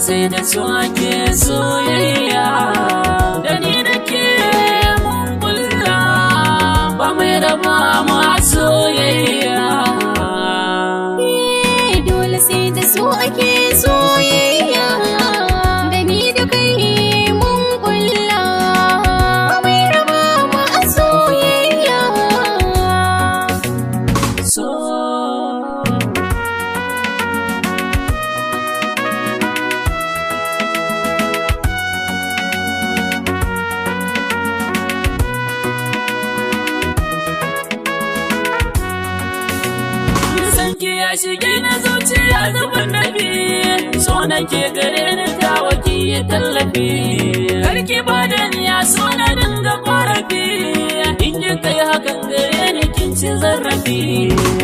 sai da su ake soyayya. Da ni da ke mun kulla, ba mai raba mu a soyayya. Dole sai da su ake soyayya. Da ni da kai mun kulla, ba mai raba mu a soyayya. Ya shige na zuciya zuban nabi, so nake gare ni tawaki ya tallafi. Karki bada ni ya so na dinga korafi, in yi kai hakan gare ni kin ci zarrafi.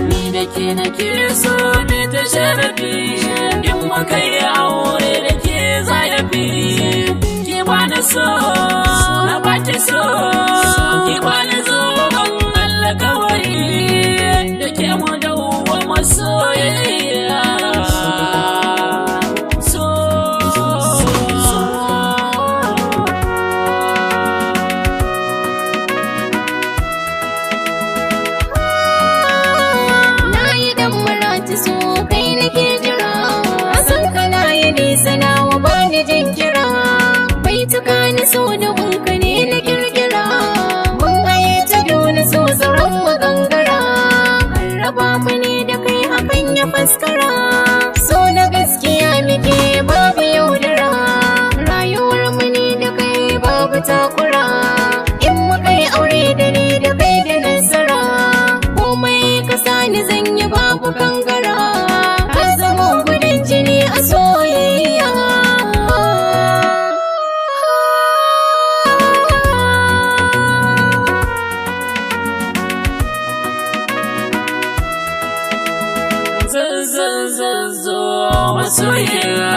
Ni da ke nake so ne ta sharafi, in muka yi aure da ke zayafi. Ki bani so na baki so, ki bani zo ban Allah kawai da ke mu da soyayya. Na yi dan marati so kai nake jira, san ka na yi nisa nawa ba ni jinkira. Bai tuka ni so da hunka ne na kirkira, mun haye ta dole so tsaron magangara. An raba mu ne da kai hakan ya faskara, so na gaskiya muke babu yaudara. Rayuwar mu ne da kai babu takura, in muka yi aure da ni da kai da nasara. Komai ka sani zan yi babu kangara, ka zama gudun jini a soyayya. Zazzazo masoyiya,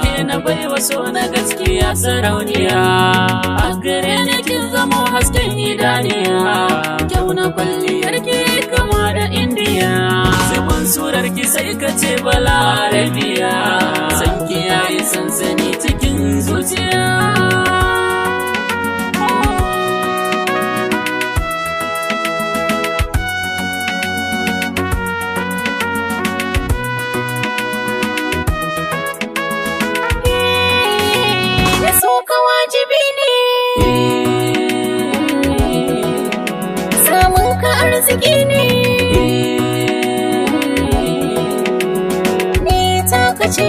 ke na bai waso na gaskiya sarauniya. A gare ni kin zamo hasken idaniya, kyau na kwalliyar ki kama da indiya. Zubin surar ki sai ka ce balarabiya, san ki yayi sansani cikin zuciya. Wajibi ne samun ka arziki ne, ni taka ce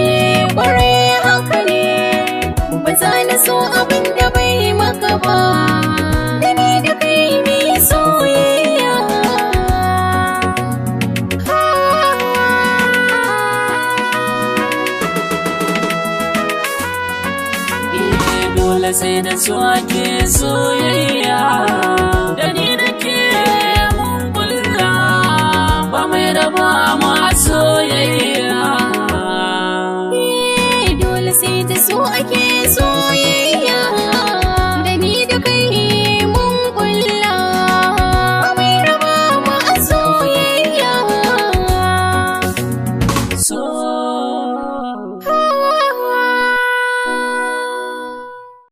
kwarai haka ne. Ba za na so abin da bai maka ba, da ni da kai ne soyayya. Dole sai da su ake soyayya. Da ni